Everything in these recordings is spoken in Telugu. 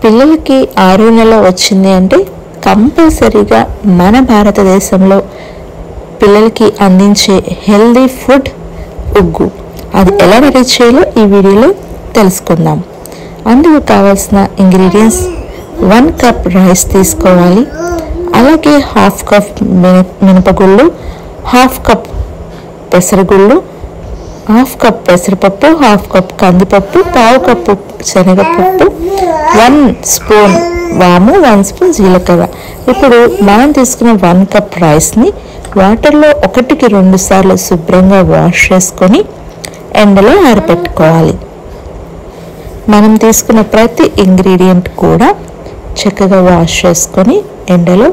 పిల్లలకి 6వ నెల వచ్చింది అంటే కంపల్సరీగా మన భారతదేశంలో పిల్లలకి అందించే హెల్దీ ఫుడ్ ఉగ్గు. అది ఎలా రెడీ చేయాలో ఈ వీడియోలో తెలుసుకుందాం. అందుకు కావాల్సిన ఇంగ్రీడియంట్స్ 1 కప్ రైస్ తీసుకోవాలి. అలాగే 1/2 కప్ మినపగుళ్ళు, 1/2 కప్ పెసరగుళ్ళు, 1/2 కప్ పెసరపప్పు, 1/2 కప్ కందిపప్పు, 1/2 కప్పు శనగపప్పు, 1 స్పూన్ వాము, 1 స్పూన్ జీలకర్ర. ఇప్పుడు మనం తీసుకున్న 1 కప్ రైస్ని వాటర్లో 1కి 2 సార్లు శుభ్రంగా వాష్ చేసుకొని ఎండలో ఆరబెట్టుకోవాలి. మనం తీసుకున్న ప్రతి ఇంగ్రీడియంట్ కూడా చక్కగా వాష్ చేసుకొని ఎండలో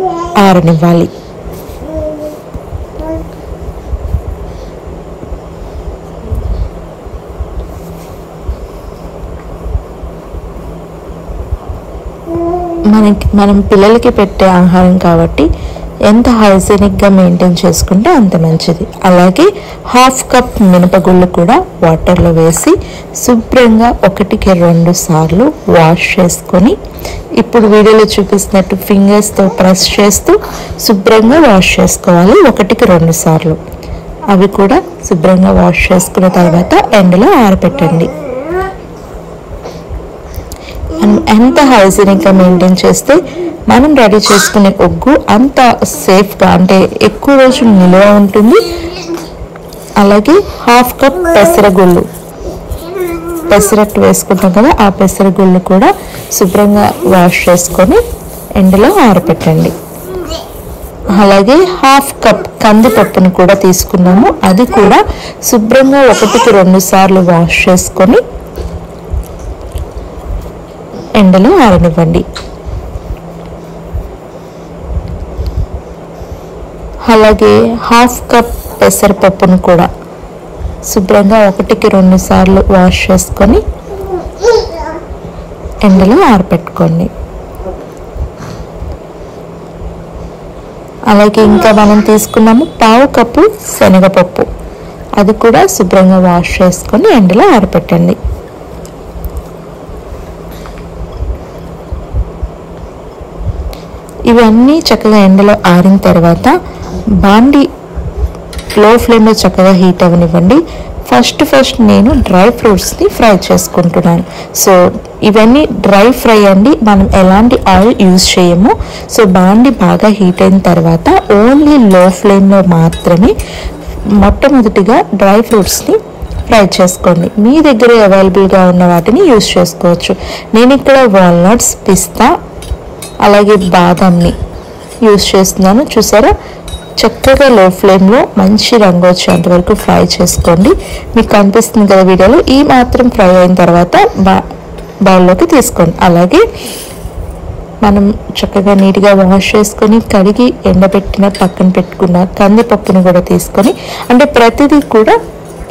ఆరనివ్వాలి. మనం పిల్లలకి పెట్టే ఆహారం కాబట్టి ఎంత హైజీనిక్గా మెయింటైన్ చేసుకుంటే అంత మంచిది. అలాగే 1/2 కప్ మినపగుళ్ళు కూడా వాటర్లో వేసి శుభ్రంగా 1కి 2 సార్లు వాష్ చేసుకొని ఇప్పుడు వీడియోలో చూపిస్తున్నట్టు ఫింగర్స్తో ప్రెస్ చేస్తూ శుభ్రంగా వాష్ చేసుకోవాలి 1కి 2 సార్లు. అవి కూడా శుభ్రంగా వాష్ చేసుకున్న తర్వాత ఎండలో ఆరబెట్టండి. ఎంత హైజీనిక్గా మెయింటైన్ చేస్తే మనం రెడీ చేసుకునే ఉగ్గు అంత సేఫ్గా అంటే ఎక్కువ రోజులు నిల్వ ఉంటుంది. అలాగే 1/2 కప్ పెసరగుళ్ళు, పెసరట్టు వేసుకుంటాం కదా, ఆ పెసరగుళ్ళు కూడా శుభ్రంగా వాష్ చేసుకొని ఎండలో ఆరబెట్టండి. అలాగే 1/2 కప్ కందిపప్పును కూడా తీసుకున్నాము. అది కూడా శుభ్రంగా 1కి 2 సార్లు వాష్ చేసుకొని ఎండలో ఆరనివ్వండి. అలాగే 1/2 కప్ పెసరపప్పును కూడా శుభ్రంగా 1కి 2 సార్లు వాష్ చేసుకొని ఎండలో ఆరబెట్టుకోండి. అలాగే ఇంకా మనం తీసుకున్నాము 1/2 కప్పు శనగపప్పు, అది కూడా శుభ్రంగా వాష్ చేసుకొని ఎండలో ఆరబెట్టండి. ఇవన్నీ చక్కగా ఎండలో ఆరిన తర్వాత బాండి లో ఫ్లేమ్లో చక్కగా హీట్ అవ్వనివ్వండి. ఫస్ట్ నేను డ్రై ఫ్రూట్స్ని ఫ్రై చేసుకుంటున్నాను. సో ఇవన్నీ డ్రై ఫ్రై అండి, మనం ఎలాంటి ఆయిల్ యూజ్ చేయము. సో బాండి బాగా హీట్ అయిన తర్వాత ఓన్లీ లో ఫ్లేమ్లో మాత్రమే మొట్టమొదటిగా డ్రై ఫ్రూట్స్ని ఫ్రై చేసుకోండి. మీ దగ్గర అవైలబుల్గా ఉన్న వాటిని యూజ్ చేసుకోవచ్చు. నేను ఇక్కడ వాల్నట్స్, పిస్తా, అలాగే బాదంని యూజ్ చేస్తున్నాను. చూసారా, చక్కగా లో ఫ్లేమ్లో మంచి రంగు వచ్చేంత వరకు ఫ్రై చేసుకోండి. మీకు కనిపిస్తుంది కదా వీడియోలో, ఈ మాత్రం ఫ్రై అయిన తర్వాత బౌల్లోకి తీసుకోండి. అలాగే మనం చక్కగా నీట్గా వాష్ చేసుకొని కడిగి ఎండబెట్టిన పక్కన పెట్టుకున్న కందిపప్పును కూడా తీసుకొని, అంటే ప్రతిదీ కూడా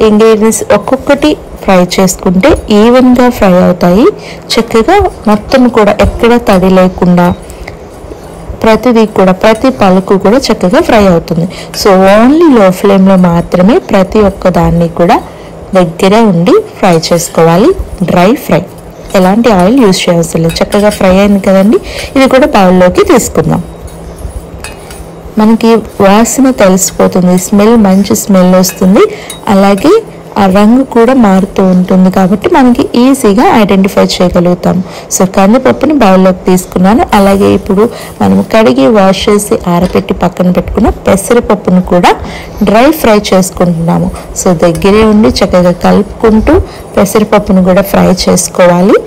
ఇంగ్రీడియంట్స్ ఒక్కొక్కటి ఫ్రై చేసుకుంటే ఈవెన్గా ఫ్రై అవుతాయి. చక్కగా మొత్తం కూడా ఎక్కడ తడి లేకుండా ప్రతిదీ కూడా ప్రతి పలుకు కూడా చక్కగా ఫ్రై అవుతుంది. సో ఓన్లీ లో ఫ్లేమ్లో మాత్రమే ప్రతి ఒక్క దాన్ని కూడా దగ్గర ఉండి ఫ్రై చేసుకోవాలి. డ్రై ఫ్రై, ఎలాంటి ఆయిల్ యూజ్ చేయవలసిన లేదు. చక్కగా ఫ్రై అయింది కదండి, ఇది కూడా బౌల్లోకి తీసుకుందాం. మనకి వాసన తెలిసిపోతుంది, స్మెల్ మంచి స్మెల్ వస్తుంది. అలాగే ఆ రంగు కూడా మారుతూ ఉంటుంది కాబట్టి మనకి ఈజీగా ఐడెంటిఫై చేయగలుగుతాం. సో కందిపప్పుని బౌల్లోకి తీసుకున్నాను. అలాగే ఇప్పుడు మనం కడిగి వాష్ చేసి ఆరబెట్టి పక్కన పెట్టుకున్న పెసరపప్పును కూడా డ్రై ఫ్రై చేసుకుంటున్నాము. సో దగ్గరే ఉండి చక్కగా కలుపుకుంటూ పెసరపప్పును కూడా ఫ్రై చేసుకోవాలి.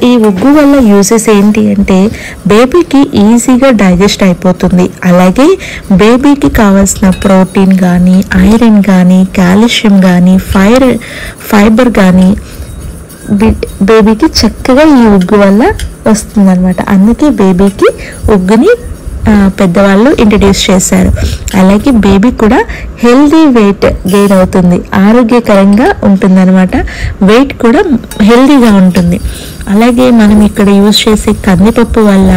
ఈ ఉగ్గు వల్ల యూజెస్ ఏంటి అంటే బేబీకి ఈజీగా డైజెస్ట్ అయిపోతుంది. అలాగే బేబీకి కావాల్సిన ప్రోటీన్ కానీ, ఐరన్ కానీ, కాల్షియం కానీ, ఫైబర్ కానీ బేబీకి చక్కగా ఈ ఉగ్గు వల్ల వస్తుందన్నమాట. అందుకే బేబీకి ఉగ్గుని పెద్దవాళ్ళు ఇంట్రడ్యూస్ చేశారు. అలాగే బేబీ కూడా హెల్దీ వెయిట్ గెయిన్ అవుతుంది, ఆరోగ్యకరంగా ఉంటుందన్నమాట. వెయిట్ కూడా హెల్దీగా ఉంటుంది. అలాగే మనం ఇక్కడ యూజ్ చేసే కందిపప్పు వల్ల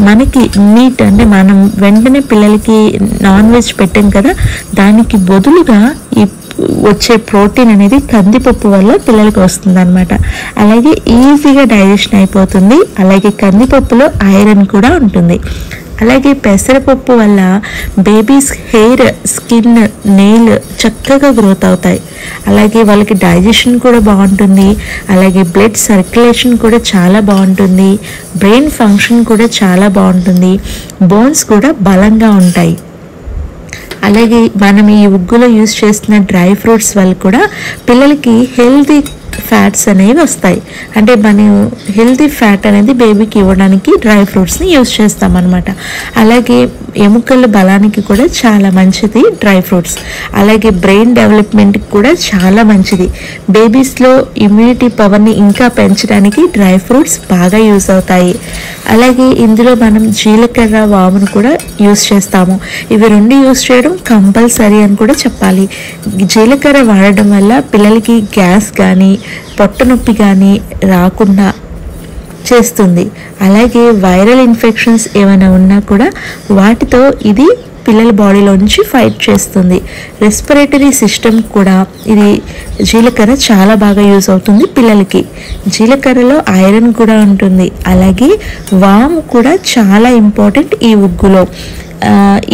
మనకి మీట్, అంటే మనం వెంటనే పిల్లలకి నాన్ వెజ్ పెట్టాం కదా, దానికి బదులుగా వచ్చే ప్రోటీన్ అనేది కందిపప్పు వల్ల పిల్లలకు వస్తుందన్నమాట. అలాగే ఈజీగా డైజెషన్ అయిపోతుంది. అలాగే కందిపప్పులో ఐరన్ కూడా ఉంటుంది. అలాగే పెసరపప్పు వల్ల బేబీస్ హెయిర్, స్కిన్, నెయిల్ చక్కగా గ్రోత్ అవుతాయి. అలాగే వాళ్ళకి డైజెషన్ కూడా బాగుంటుంది. అలాగే బ్లడ్ సర్క్యులేషన్ కూడా చాలా బాగుంటుంది. బ్రెయిన్ ఫంక్షన్ కూడా చాలా బాగుంటుంది. బోన్స్ కూడా బలంగా ఉంటాయి. అలాగే మనం ఈ ఉగ్గులో యూజ్ చేస్తున్న డ్రై ఫ్రూట్స్ వల్ల కూడా పిల్లలకి హెల్తీ ఫ్యాట్స్ అనేవి వస్తాయి. అంటే మనం హెల్తీ ఫ్యాట్ అనేది బేబీకి ఇవ్వడానికి డ్రై ఫ్రూట్స్ని యూజ్ చేస్తామన్నమాట. అలాగే ఎముకల బలానికి కూడా చాలా మంచిది డ్రై ఫ్రూట్స్. అలాగే బ్రెయిన్ డెవలప్మెంట్కి కూడా చాలా మంచిది. బేబీస్లో ఇమ్యూనిటీ పవర్ని ఇంకా పెంచడానికి డ్రై ఫ్రూట్స్ బాగా యూజ్ అవుతాయి. అలాగే ఇందులో మనం జీలకర్ర, వామును కూడా యూజ్ చేస్తాము. ఇవి రెండు యూజ్ చేయడం కంపల్సరీ అని కూడా చెప్పాలి. జీలకర్ర వాడడం వల్ల పిల్లలకి గ్యాస్ కానీ పొట్ట నొప్పి కానీ రాకుండా చేస్తుంది. అలాగే వైరల్ ఇన్ఫెక్షన్స్ ఏమైనా ఉన్నా కూడా వాటితో ఇది పిల్లల బాడీలో నుంచి ఫైట్ చేస్తుంది. రెస్పిరేటరీ సిస్టమ్ కూడా ఇది జీలకర్ర చాలా బాగా యూజ్ అవుతుంది పిల్లలకి. జీలకర్రలో ఐరన్ కూడా ఉంటుంది. అలాగే వాము కూడా చాలా ఇంపార్టెంట్ ఈ ఉగ్గులో.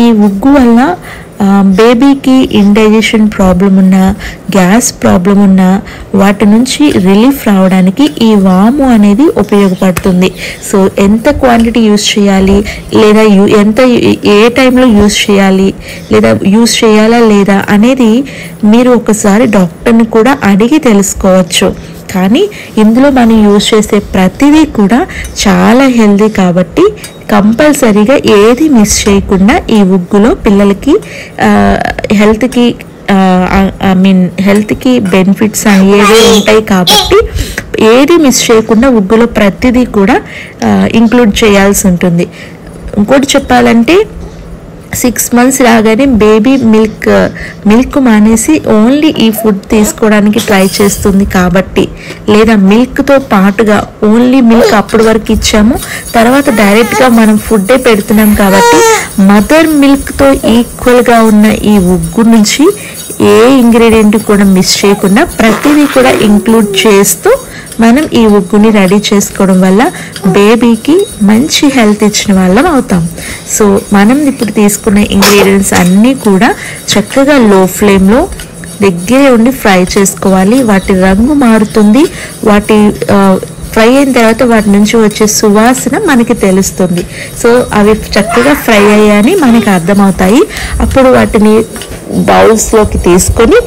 ఈ ఉగ్గు వల్ల బేబీకి ఇండైజెషన్ ప్రాబ్లం ఉన్నా, గ్యాస్ ప్రాబ్లం ఉన్నా వాటి నుంచి రిలీఫ్ రావడానికి ఈ వాము అనేది ఉపయోగపడుతుంది. సో ఎంత క్వాంటిటీ యూజ్ చేయాలి, లేదా ఏ టైంలో యూజ్ చేయాలి, లేదా యూజ్ చేయాలా లేదా అనేది మీరు ఒకసారి డాక్టర్ని కూడా అడిగి తెలుసుకోవచ్చు. కానీ ఇందులో మనం యూజ్ చేసే ప్రతిదీ కూడా చాలా హెల్దీ కాబట్టి కంపల్సరీగా ఏది మిస్ చేయకుండా ఈ ఉగ్గులో పిల్లలకి హెల్త్కి బెనిఫిట్స్ అయ్యేవి ఉంటాయి కాబట్టి ఏది మిస్ చేయకుండా ఉగ్గులో ప్రతిదీ కూడా ఇంక్లూడ్ చేయాల్సి ఉంటుంది. ఇంకోటి చెప్పాలంటే 6 months రాగానే బేబీ మిల్క్ మానేసి ఓన్లీ ఈ ఫుడ్ తీసుకోవడానికి ట్రై చేస్తుంది కాబట్టి, లేదా మిల్క్తో పాటుగా ఓన్లీ మిల్క్ అప్పటి వరకు ఇచ్చాము, తర్వాత డైరెక్ట్గా మనం ఫుడ్డే పెడుతున్నాం కాబట్టి మదర్ మిల్క్తో ఈక్వల్గా ఉన్న ఈ ఉగ్గు నుంచి ఏ ఇంగ్రీడియంట్ కూడా మిస్ చేయకుండా ప్రతిదీ కూడా ఇంక్లూడ్ చేస్తూ మనం ఈ ఉగ్గుని రెడీ చేసుకోవడం వల్ల బేబీకి మంచి హెల్త్ ఇచ్చిన వాళ్ళం అవుతాం. సో మనం ఇప్పుడు తీసుకున్న ఇంగ్రీడియంట్స్ అన్నీ కూడా చక్కగా లో ఫ్లేమ్లో దగ్గరే ఉండి ఫ్రై చేసుకోవాలి. వాటి రంగు మారుతుంది. వాటి ఫ్రై అయిన తర్వాత వాటి నుంచి వచ్చే సువాసన మనకి తెలుస్తుంది. సో అవి చక్కగా ఫ్రై అయ్యాయని మనకి అర్థమవుతాయి. అప్పుడు వాటిని బౌల్స్లోకి తీసుకొని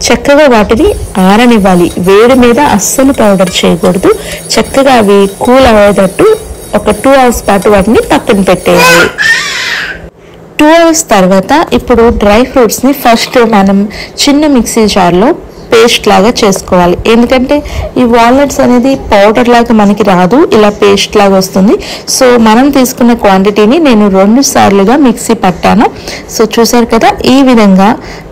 చక్కగా వాటిని ఆరనివ్వాలి. వేడి మీద అస్సలు పౌడర్ చేయకూడదు. చక్కగా అవి కూల్ అయ్యేటట్టు ఒక 2 hours పాటు వాటిని పక్కన పెట్టేయాలి. 2 hours తర్వాత ఇప్పుడు డ్రై ఫ్రూట్స్ని ఫస్ట్ మనం చిన్న మిక్సీ జార్లో పేస్ట్ లాగా చేసుకోవాలి. ఎందుకంటే ఈ వాల్నట్స్ అనేది పౌడర్ లాగా మనకి రాదు, ఇలా పేస్ట్ లాగా వస్తుంది. సో మనం తీసుకున్న క్వాంటిటీని నేను 2 సార్లుగా మిక్సీ పట్టాను. సో చూసారు కదా, ఈ విధంగా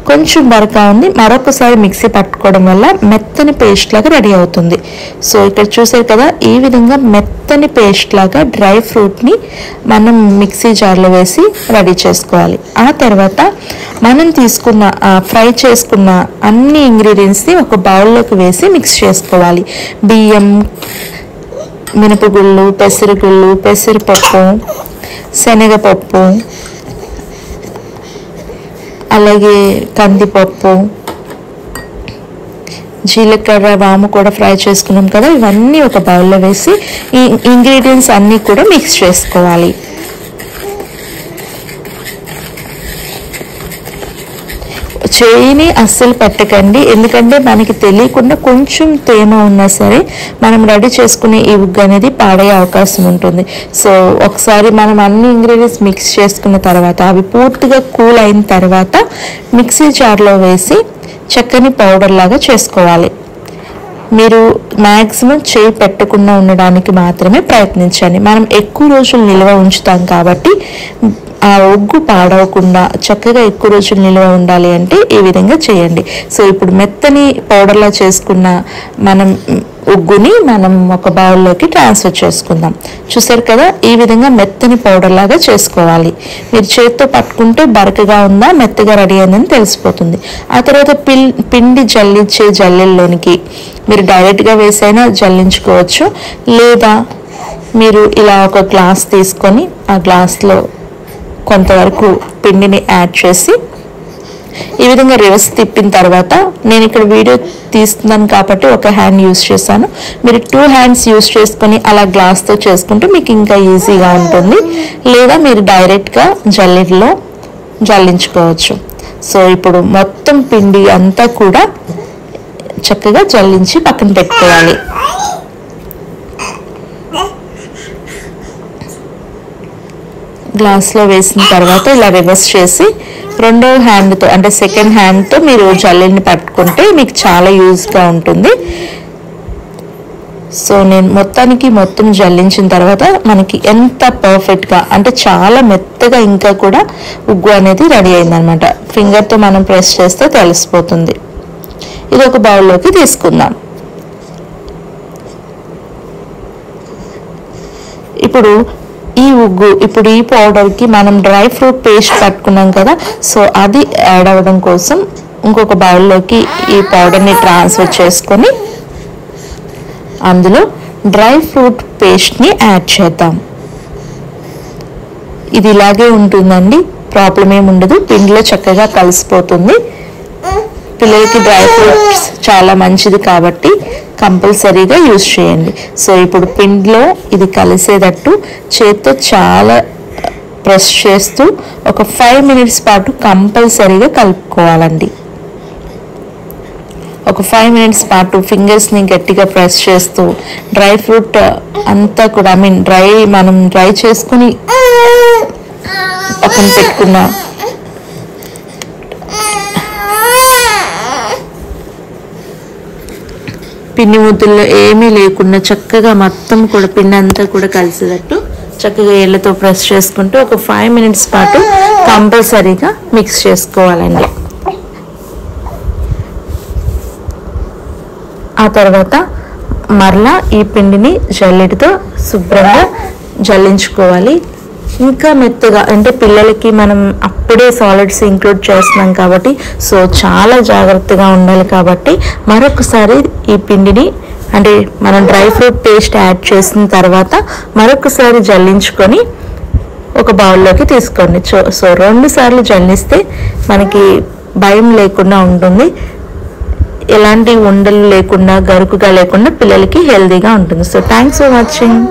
కొంచెం బరకా ఉంది. మరొకసారి మిక్సీ పట్టుకోవడం వల్ల మెత్తని పేస్ట్ లాగా రెడీ అవుతుంది. సో ఇక్కడ చూసారు కదా, ఈ విధంగా మెత్తని పేస్ట్ లాగా డ్రై ఫ్రూట్ని మనం మిక్సీ జార్లో వేసి రెడీ చేసుకోవాలి. ఆ తర్వాత మనం తీసుకున్న ఫ్రై చేసుకున్న అన్ని ఇంగ్రీడియంట్స్ని ఒక బౌల్లోకి వేసి మిక్స్ చేసుకోవాలి. బియ్యం, మినపగుళ్ళు, పెసరగుళ్ళు, పెసరపప్పు, శనగపప్పు, అలాగే కందిపప్పు, జీలకర్ర, వాము కూడా ఫ్రై చేసుకున్నాం కదా, ఇవన్నీ ఒక బౌల్లో వేసి ఈ ఇంగ్రీడియంట్స్ అన్నీ కూడా మిక్స్ చేసుకోవాలి. చేయిని అస్సలు పెట్టకండి, ఎందుకంటే మనకి తెలియకుండా కొంచెం తేమ ఉన్నా సరే మనం రెడీ చేసుకునే ఈ ఉగ్గు అనేది పాడయ్యే అవకాశం ఉంటుంది. సో ఒకసారి మనం అన్ని ఇంగ్రీడియంట్స్ మిక్స్ చేసుకున్న తర్వాత అవి పూర్తిగా కూల్ అయిన తర్వాత మిక్సీ జార్లో వేసి చక్కని పౌడర్ లాగా చేసుకోవాలి. మీరు మ్యాక్సిమం చేయి పెట్టకుండా ఉండడానికి మాత్రమే ప్రయత్నించండి. మనం ఎక్కువ రోజులు నిల్వ ఉంచుతాం కాబట్టి ఆ ఉగ్గు పాడవకుండా చక్కగా ఎక్కువ రోజులు నిల్వ ఉండాలి అంటే ఈ విధంగా చేయండి. సో ఇప్పుడు మెత్తని పౌడర్లా చేసుకున్న మనం ఉగ్గుని మనం ఒక బౌల్లోకి ట్రాన్స్ఫర్ చేసుకుందాం. చూసారు కదా, ఈ విధంగా మెత్తని పౌడర్ లాగా చేసుకోవాలి. మీరు చేతితో పట్టుకుంటే బరకగా ఉందా మెత్తగా రెడీ అయిందని తెలిసిపోతుంది. ఆ తర్వాత పిండి జల్లించే జల్లెల్లోనికి మీరు డైరెక్ట్గా వేసైనా జల్లించుకోవచ్చు, లేదా మీరు ఇలా ఒక గ్లాస్ తీసుకొని ఆ గ్లాస్లో కొంతవరకు పిండిని యాడ్ చేసి ఈ విధంగా రివర్స్ తిప్పిన తర్వాత, నేను ఇక్కడ వీడియో తీస్తున్నాను కాబట్టి ఒక హ్యాండ్ యూస్ చేశాను, మీరు 2 హ్యాండ్స్ యూస్ చేసుకొని అలా గ్లాస్తో చేసుకుంటే మీకు ఇంకా ఈజీగా ఉంటుంది, లేదా మీరు డైరెక్ట్గా జల్లెడలో జల్లించుకోవచ్చు. సో ఇప్పుడు మొత్తం పిండి అంతా కూడా చక్కగా జల్లించి పక్కన పెట్టుకోవాలి. గ్లాస్లో వేసిన తర్వాత ఇలా రివర్స్ చేసి రెండవ హ్యాండ్తో అంటే సెకండ్ హ్యాండ్తో మీరు జల్లెడని పట్టుకుంటే మీకు చాలా యూజ్గా ఉంటుంది. సో నేను మొత్తం జల్లించిన తర్వాత మనకి ఎంత పర్ఫెక్ట్గా అంటే చాలా మెత్తగా ఇంకా కూడా ఉగ్గు అనేది రెడీ అయిందనమాట. ఫింగర్తో మనం ప్రెస్ చేస్తే తెలిసిపోతుంది. ఇది ఒక బౌల్లోకి తీసుకుందాం. ఇప్పుడు ఈ పౌడర్కి మనం డ్రై ఫ్రూట్ పేస్ట్ పట్టుకున్నాం కదా, సో అది యాడ్ అవ్వడం కోసం ఇంకొక బౌల్లోకి ఈ పౌడర్ని ట్రాన్స్ఫర్ చేసుకొని అందులో డ్రై ఫ్రూట్ పేస్ట్ని యాడ్ చేద్దాం. ఇది ఇలాగే ఉంటుందండి, ప్రాబ్లం ఏమి ఉండదు, పిండిలో చక్కగా కలిసిపోతుంది. పిల్లలకి డ్రై ఫ్రూట్స్ చాలా మంచిది కాబట్టి కంపల్సరీగా యూజ్ చేయండి. సో ఇప్పుడు పిండిలో ఇది కలిసేటట్టు చేత్తో చాలా ప్రెస్ చేస్తూ ఒక 5 మినిట్స్ పాటు కంపల్సరీగా కలుపుకోవాలండి. ఒక 5 మినిట్స్ పాటు ఫింగర్స్ని గట్టిగా ప్రెస్ చేస్తూ డ్రై ఫ్రూట్ అంతా కూడా మనం డ్రై చేసుకుని పక్కన పెట్టుకున్న పిండి ముద్దల్లో ఏమీ లేకుండా చక్కగా మొత్తం కూడా పిండి అంతా కూడా కలిసేటట్టు చక్కగా ఏళ్ళతో ప్రెస్ చేసుకుంటూ ఒక 5 మినిట్స్ పాటు కంపల్సరీగా మిక్స్ చేసుకోవాలండి. ఆ తర్వాత మరలా ఈ పిండిని జల్లెడతో శుభ్రంగా జల్లించుకోవాలి. ఇంకా మెత్తగా అంటే పిల్లలకి మనం అప్పుడే సాలిడ్స్ ఇంక్లూడ్ చేస్తున్నాం కాబట్టి సో చాలా జాగ్రత్తగా ఉండాలి. కాబట్టి మరొకసారి ఈ పిండిని అంటే మనం డ్రై ఫ్రూట్ పేస్ట్ యాడ్ చేసిన తర్వాత మరొకసారి జల్లించుకొని ఒక బౌల్లోకి తీసుకోండి. సో 2 సార్లు జల్లిస్తే మనకి భయం లేకుండా ఉంటుంది, ఎలాంటి ఉండలు లేకుండా గరుకుగా లేకుండా పిల్లలకి హెల్తీగా ఉంటుంది. So thanks for watching.